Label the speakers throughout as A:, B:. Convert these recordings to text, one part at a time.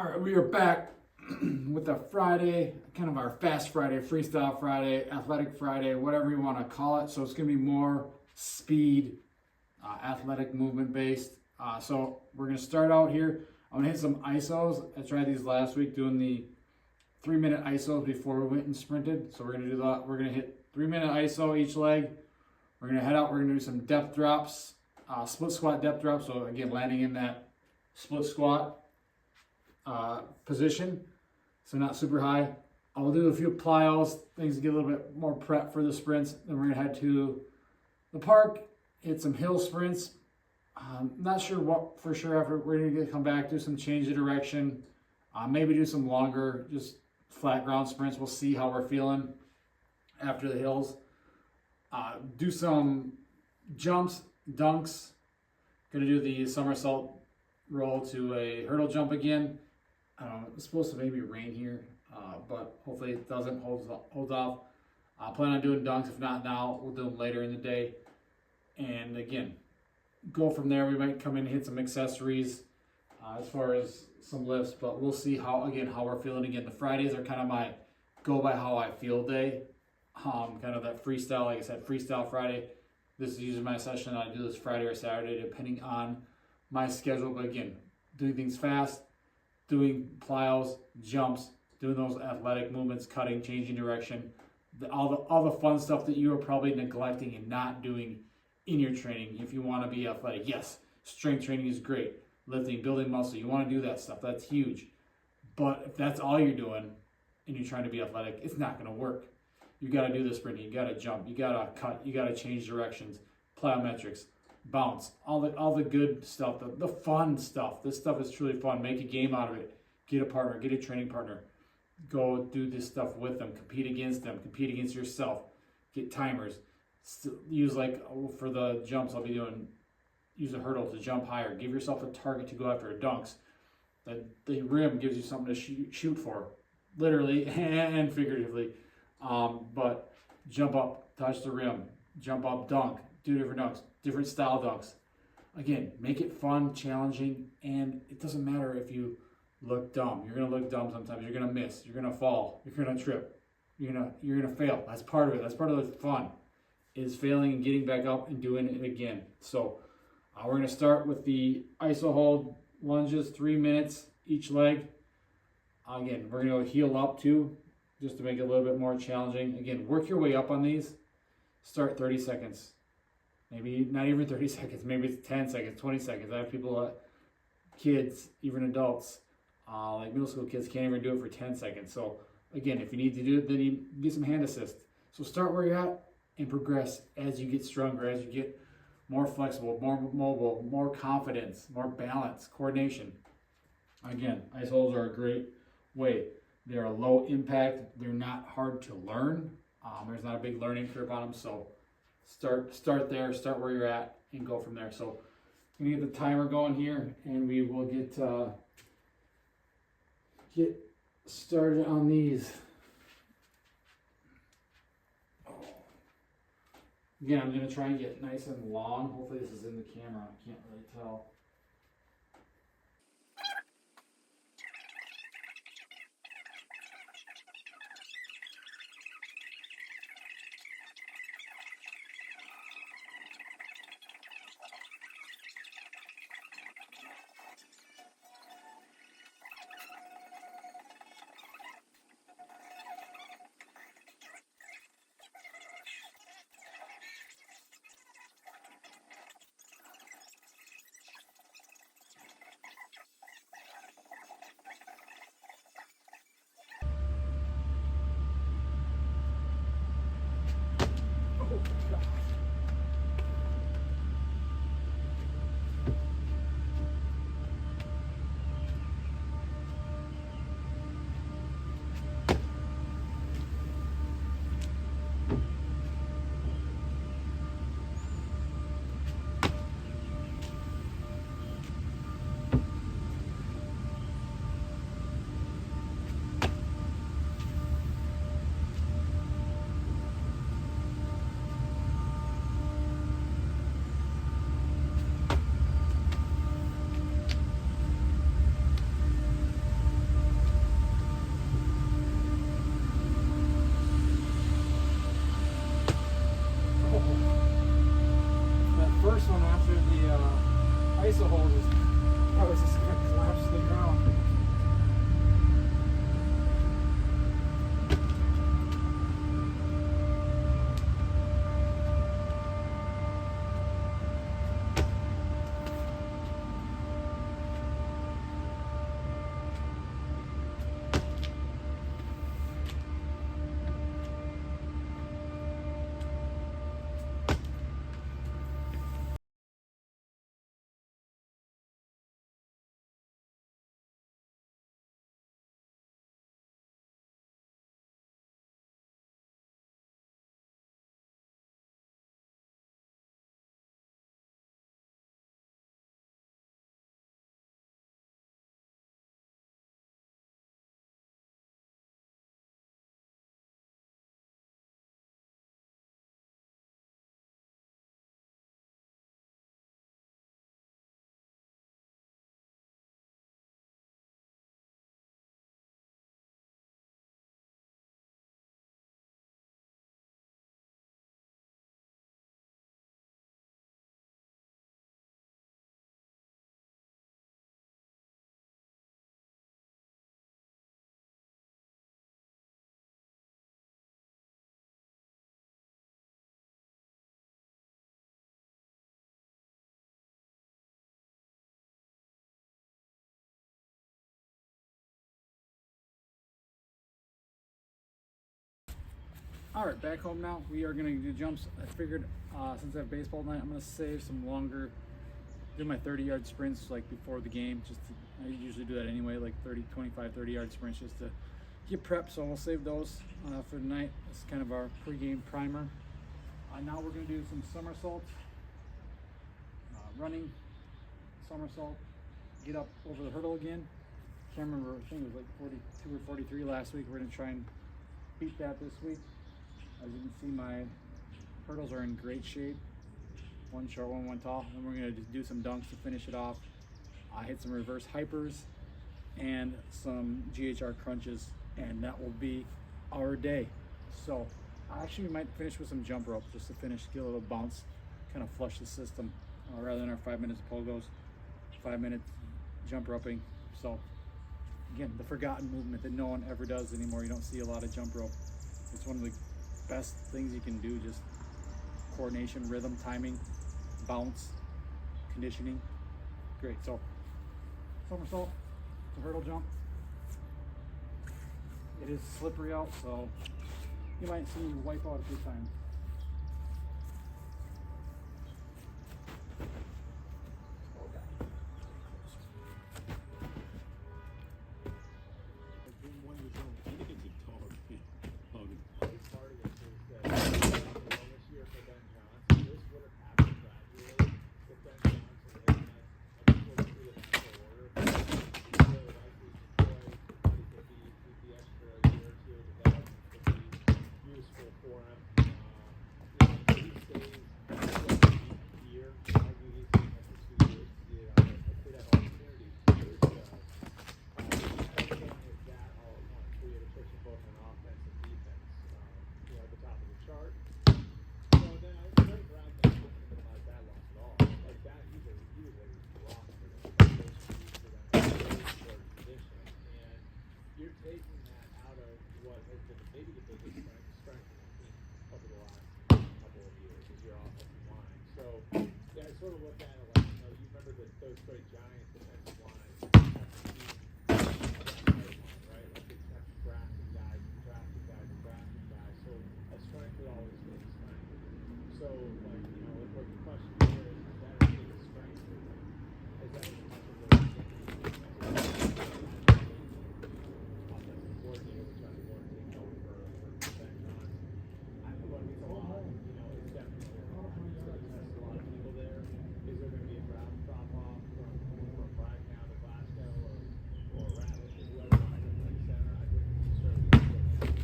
A: All right, we are back with a Friday, kind of our Fast Friday, Freestyle Friday, Athletic Friday, whatever you want to call it. So it's going to be more speed, athletic movement based. So we're going to start out here. I'm going to hit some ISOs. I tried these last week doing the 3-minute ISOs before we went and sprinted. So we're going to do that. We're going to hit 3-minute ISO each leg. We're going to head out. We're going to do some depth drops, split squat depth drops. So again, landing in that split squat position, so not super high. I'll do a few plyos, things to get a little bit more prep for the sprints. Then we're gonna head to the park, hit some hill sprints. Not sure what for sure after. We're gonna come back, do some change of direction, maybe do some longer, just flat ground sprints. We'll see how we're feeling after the hills. Do some jumps, dunks. Gonna do the somersault roll to a hurdle jump again. It's supposed to maybe rain here, but hopefully it doesn't. Hold off. I plan on doing dunks. If not now, we'll do them later in the day. And again, go from there. We might come in and hit some accessories as far as some lifts, but we'll see how we're feeling. Again, the Fridays are kind of my go by how I feel day. Kind of that freestyle, like I said, Freestyle Friday. This is usually my session. I do this Friday or Saturday depending on my schedule. But again, doing things fast, doing plyos, jumps, doing those athletic movements, cutting, changing direction, all the fun stuff that you are probably neglecting and not doing in your training. If you want to be athletic, yes, strength training is great. Lifting, building muscle, you want to do that stuff. That's huge. But if that's all you're doing and you're trying to be athletic, it's not going to work. You got to do the sprinting. You got to jump. You got to cut. You got to change directions. Plyometrics, bounce, all the good stuff, the fun stuff. This stuff is truly fun. Make a game out of it. Get a partner, get a training partner. Go do this stuff with them. Compete against them. Compete against yourself. Get timers. Use for the jumps, use a hurdle to jump higher. Give yourself a target to go after a dunks. The rim gives you something to shoot for, literally and figuratively. But jump up, touch the rim, jump up, dunk, do different dunks, different style dunks. Again, make it fun, challenging, and it doesn't matter if you look dumb. You're gonna look dumb sometimes. You're gonna miss. You're gonna fall. You're gonna trip. You're gonna fail. That's part of it. That's part of the fun, is failing and getting back up and doing it again. So we're gonna start with the iso hold lunges, 3 minutes each leg. Again, we're gonna heel up too, just to make it a little bit more challenging. Again, work your way up on these. Start 30 seconds. Maybe not even 30 seconds. Maybe it's 10 seconds, 20 seconds. I have people, kids, even adults, like middle school kids can't even do it for 10 seconds. So again, if you need to do it, then you get some hand assist. So start where you're at and progress as you get stronger, as you get more flexible, more mobile, more confidence, more balance, coordination. Again, ice holds are a great way. They're a low impact. They're not hard to learn. There's not a big learning curve on them. So start there, start where you're at, and go from there. So I'm gonna get the timer going here, and we will get started on these. Again, I'm gonna try and get nice and long. Hopefully this is in the camera. I can't really tell. All right, back home now. We are gonna do jumps. I figured since I have baseball tonight, I'm gonna save some longer, do my 30-yard sprints like before the game. I usually do that anyway, like 30, 25, 30-yard sprints just to get prepped. So we'll save those for tonight. It's kind of our pregame primer. Now we're gonna do some somersaults, running somersault, get up over the hurdle again. Can't remember, I think it was like 42 or 43 last week. We're gonna try and beat that this week. As you can see, my hurdles are in great shape. One short, one tall. And we're gonna just do some dunks to finish it off. Hit some reverse hypers and some GHR crunches, and that will be our day. So actually we might finish with some jump rope just to finish, get a little bounce, kind of flush the system rather than our 5 minutes of pogos, 5 minutes jump roping. So again, the forgotten movement that no one ever does anymore. You don't see a lot of jump rope. It's one of the best things you can do, just coordination, rhythm, timing, bounce, conditioning. Great. So somersault, it's a hurdle jump. It is slippery out, so you might see me wipe out a few times. Sort of look at it like, you remember those great Giants defensive lines have to keep right? Like they kept drafting guys. So a strength would always be a strength. So like, what the question here is that a big strength? Is that as much of a offensive coordinator, which I'm going to take over for Ben Johnson? I think it's a lot, it's definitely a lot of people there. Is there going to be a drop off from Brightown to Glasgow or Ratliff or whoever might have played center? I wouldn't necessarily get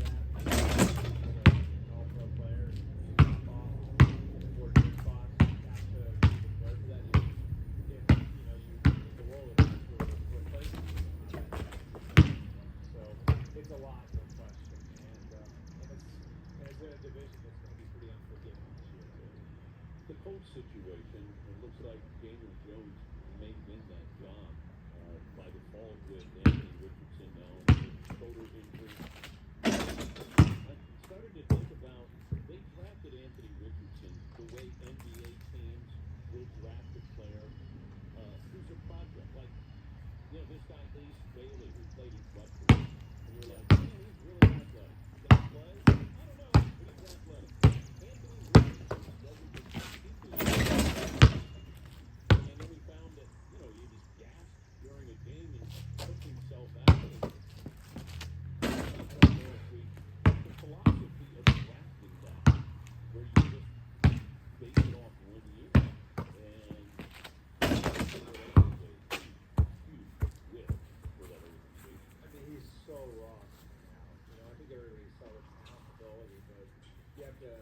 A: that. All pro players drop off or good spots have to be prepared for that. If the role is replacing. So it's a lot, no question, and it's in a division that's going to be pretty unforgiving this year too.
B: The Colts situation, it looks like Daniel Jones may win that job by default with Anthony Richardson now with shoulder injury. I started to think about, they drafted Anthony Richardson the way NBA teams will draft a player who's a project. Like, this guy Ace Bailey who played in Rutgers. And you're like, man, he's really athletic. Can he play? I don't know, but he's athletic. Anthony Richardson wasn't and then we found that, he just gasped during a game and took himself out. And I don't know if the philosophy of drafting that, where you just base it off 1 year, and huge whip for that organization.
C: I mean, he's so raw now. I think everybody saw the talent ability, but you have to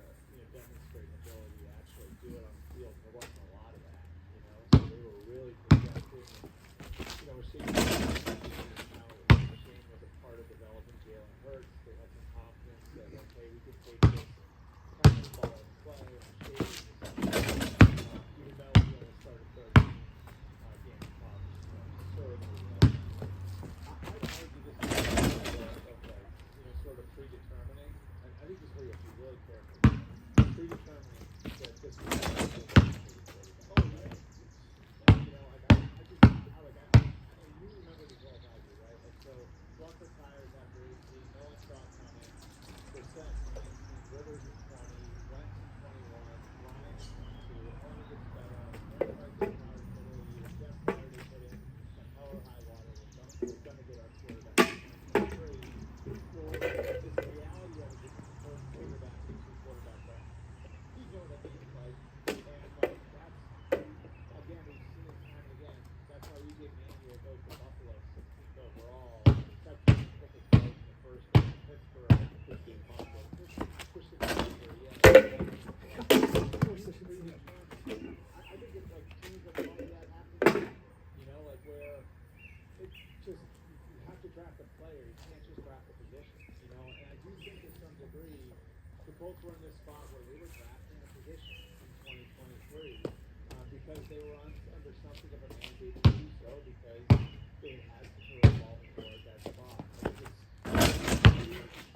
C: demonstrate an ability to actually do it on the field. There wasn't a lot of that, So they were really projecting. We're seeing how Shane was a part of developing Jalen Hurts. They had some confidence that, okay, we can take this kind of ball and play and shape it. Even though we only started 13 games in college, certainly. I'd argue this is of sort of predetermining, and I think this is where you have to be really careful. Predetermining that this is you remember this well as I do, right? Like, so Rucker tires after 18, no one saw it coming. They're set 19 Rivers in 20, Wentz in 21, Ryan in 22, and only gets better. Aaron Rodgers came out in the middle of the year. Jeff Saturday put in some hell or high water. We're gonna get our quarterback in 2023. Well, is the reality of it that the first quarterback is your quarterback right? You know what I mean? Like, and like that's again, we've seen it time and again. That's how EJ Manuel goes to Buffalo, 16th overall. Touchdown, couple throws in the first round. Pittsburgh, Christian Ponder. Christian Ponder, yeah. I think it's like teams that want that happen. You know, like where it's just you have to draft a player. You can't just draft a position. You know, and I do think to some degree the Colts were in this spot where they were drafting a position in 2023 because they were under something of a mandate to do so because they had such a revolving door at that spot. Like